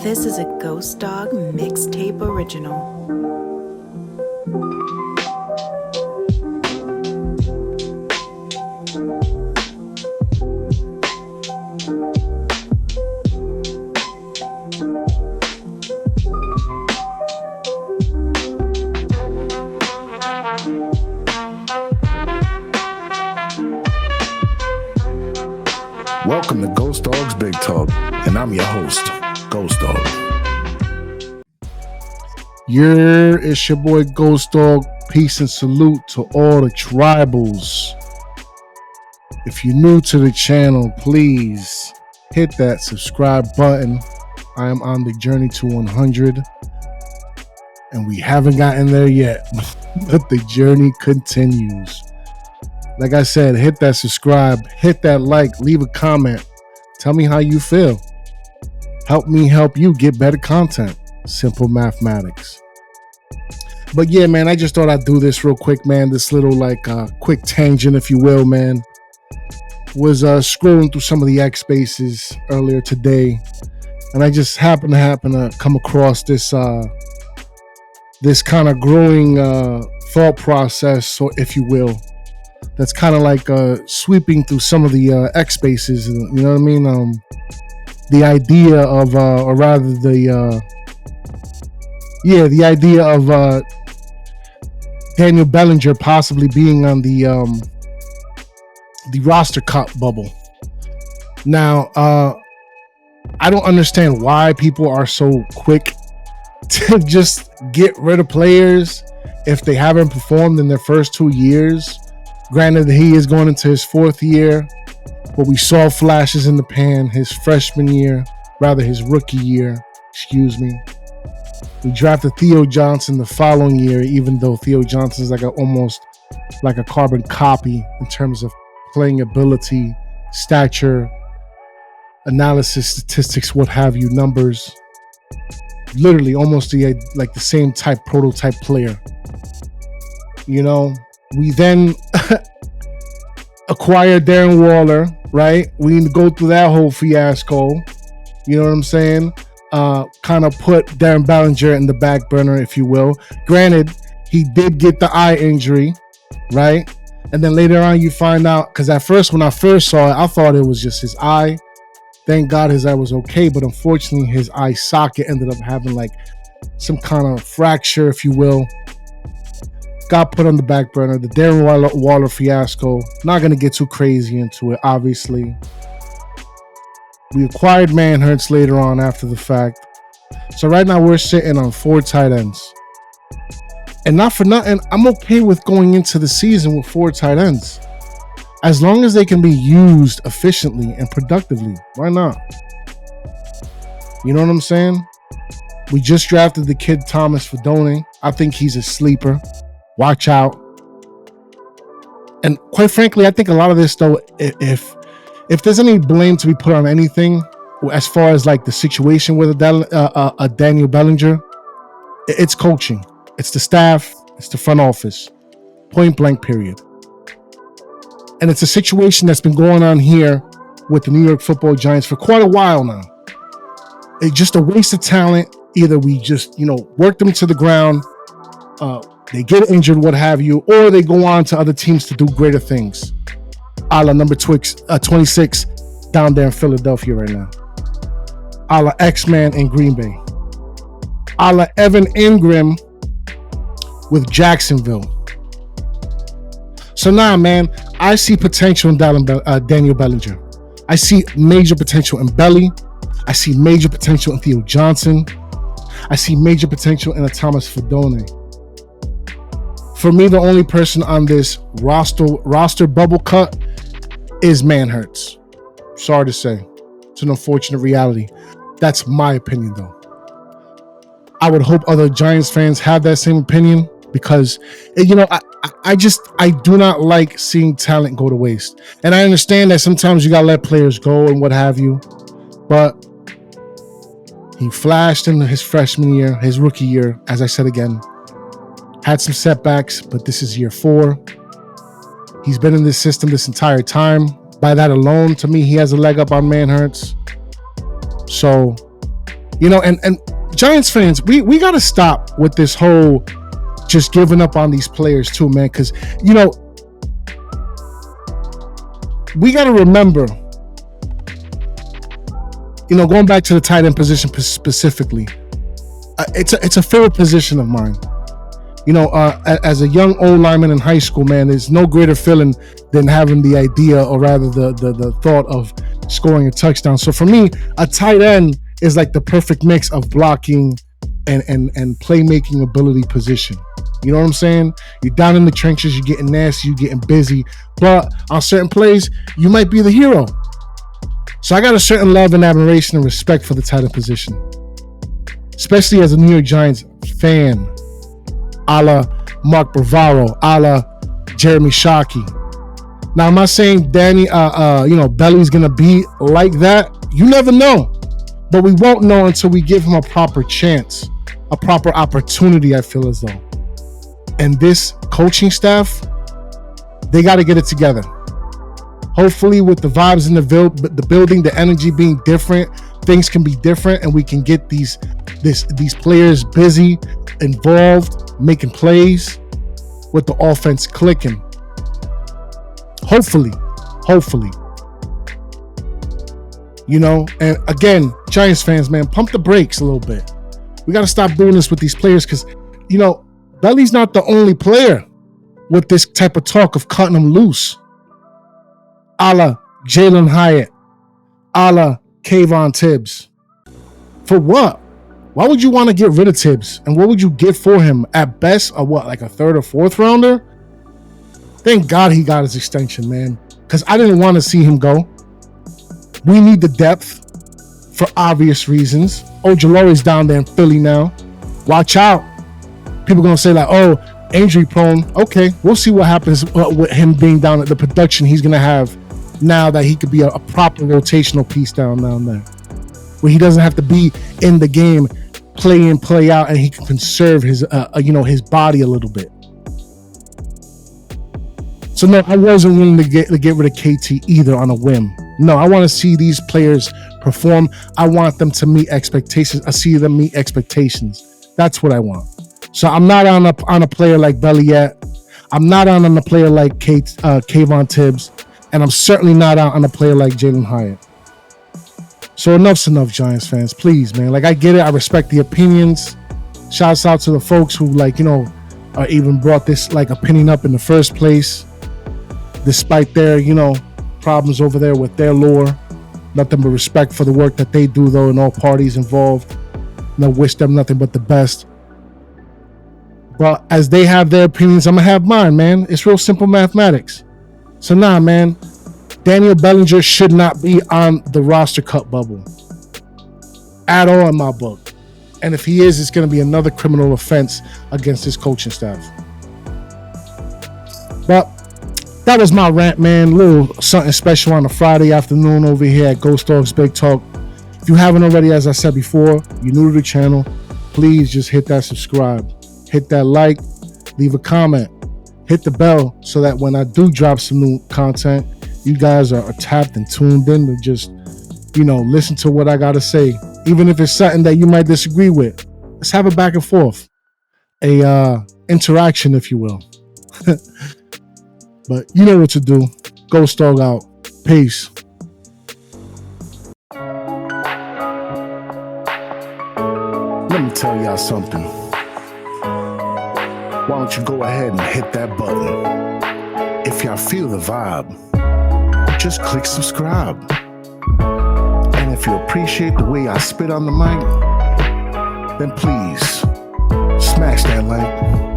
This is a Ghost Dog mixtape original. Welcome to Ghost Dog's Big Talk, and I'm your host, Ghost Dog. It's your boy Ghost Dog. Peace and salute to all the tribals. If you're new to the channel, please hit that subscribe button. I am on the journey to 100, and we haven't gotten there yet, but the journey continues. Like I said, hit that subscribe, hit that like, leave a comment. Tell me how you feel. Help me help you get better content. Simple mathematics. But yeah, man, I just thought I'd do this real quick, man. This little quick tangent, if you will, man. Was scrolling through some of the X Spaces earlier today, and I just happened to come across this this kind of growing thought process, so if you will. That's kind of like sweeping through some of the X Spaces, you know what I mean? The idea of, or rather the idea of Daniel Bellinger possibly being on the roster cut bubble. Now, I don't understand why people are so quick to just get rid of players if they haven't performed in their first 2 years. Granted, he is going into his fourth year, but we saw flashes in the pan his rookie year, We drafted Theo Johnson the following year, even though Theo Johnson is almost like a carbon copy in terms of playing ability, stature, analysis, statistics, what have you, numbers. Literally almost the same type prototype player. You know, we then acquired Darren Waller, right? We need to go through that whole fiasco. You know what I'm saying? Kind of put Darren Bellinger in the back burner, if you will. Granted, he did get the eye injury, right? And then later on you find out, because at first, when I first saw it, I thought it was just his eye. Thank God his eye was okay, but unfortunately his eye socket ended up having some kind of fracture, if you will. Got put on the back burner. The Darren Waller fiasco. Not going to get too crazy into it, obviously. We acquired Manhurts later on after the fact. So right now we're sitting on 4 tight ends. And not for nothing, I'm okay with going into the season with 4 tight ends. As long as they can be used efficiently and productively. Why not? You know what I'm saying? We just drafted the kid Thomas Fidone. I think he's a sleeper. Watch out. And quite frankly, I think a lot of this, though, if there's any blame to be put on anything, as far as the situation with a Daniel Bellinger, it's coaching. It's the staff. It's the front office. Point blank, period. And it's a situation that's been going on here with the New York Football Giants for quite a while now. It's just a waste of talent. Either we just, work them to the ground, they get injured, what have you, or they go on to other teams to do greater things. A la number 26 down there in Philadelphia right now. A la X-Man in Green Bay. A la Evan Ingram with Jacksonville. So now, man, I see potential in Daniel Bellinger. I see major potential in Belly. I see major potential in Theo Johnson. I see major potential in a Thomas Fidone. For me, the only person on this roster bubble cut is Manhurts. Sorry to say. It's an unfortunate reality. That's my opinion, though. I would hope other Giants fans have that same opinion because, I do not like seeing talent go to waste. And I understand that sometimes you got to let players go and what have you. But he flashed in his freshman year, his rookie year, as I said again. Had some setbacks, but this is year 4. He's been in this system this entire time. by that alone, to me, he has a leg up on Manhurts. So, and Giants fans, we got to stop with this whole just giving up on these players too, man. Because, we got to remember, going back to the tight end position specifically, it's a favorite position of mine. As a young old lineman in high school, man, there's no greater feeling than having the idea, or rather the thought of scoring a touchdown. So for me, a tight end is like the perfect mix of blocking and playmaking ability position. You know what I'm saying? You're down in the trenches, you're getting nasty, you're getting busy, but on certain plays, you might be the hero. So I got a certain love and admiration and respect for the tight end position, especially as a New York Giants fan, a la Mark Bavaro, a la Jeremy Shockey. Now, I'm not saying Danny, Belly's gonna be like that. You never know, but we won't know until we give him a proper chance, a proper opportunity. I feel as though, and this coaching staff, they got to get it together. Hopefully, with the vibes in the building, the energy being different, things can be different, and we can get these players busy, involved, making plays, with the offense clicking. Hopefully. And again, Giants fans, man, pump the brakes a little bit. We got to stop doing this with these players because, Belly's not the only player with this type of talk of cutting them loose. A la Jalen Hyatt, a la Kayvon Tibbs. For what? Why would you want to get rid of Tibbs? And what would you get for him? At best, like a third or fourth rounder? Thank God he got his extension, man. Because I didn't want to see him go. We need the depth for obvious reasons. Ojulari's down there in Philly now. Watch out. People going to say like, oh, injury prone. Okay, we'll see what happens with him being down at the production he's going to have now that he could be a proper rotational piece down there. Where he doesn't have to be in the game, play in, play out, and he can conserve his, his body a little bit. So no, I wasn't willing to get rid of KT either on a whim. No, I want to see these players perform. I want them to meet expectations. I see them meet expectations. That's what I want. So I'm not on a player like Belly yet. I'm not on a player like Kayvon Tibbs, and I'm certainly not out on a player like Jalen Hyatt. So enough's enough, Giants fans. Please, man. Like, I get it. I respect the opinions. Shouts out to the folks who, even brought this, opinion up in the first place. Despite their, problems over there with their lore. Nothing but respect for the work that they do, though, and all parties involved. Wish them nothing but the best. But as they have their opinions, I'm going to have mine, man. It's real simple mathematics. So, man. Daniel Bellinger should not be on the roster cut bubble at all in my book. And if he is, it's going to be another criminal offense against his coaching staff. But that was my rant, man. A little something special on a Friday afternoon over here at Ghost Dogs Big Talk. If you haven't already, as I said before, you're new to the channel, please just hit that subscribe. Hit that like, leave a comment, hit the bell so that when I do drop some new content, you guys are tapped and tuned in to just, listen to what I got to say. Even if it's something that you might disagree with, let's have a back and forth. A interaction, if you will. But you know what to do. Ghost Dog out. Peace. Let me tell y'all something. Why don't you go ahead and hit that button? If y'all feel the vibe, just click subscribe. And if you appreciate the way I spit on the mic, then please smash that like.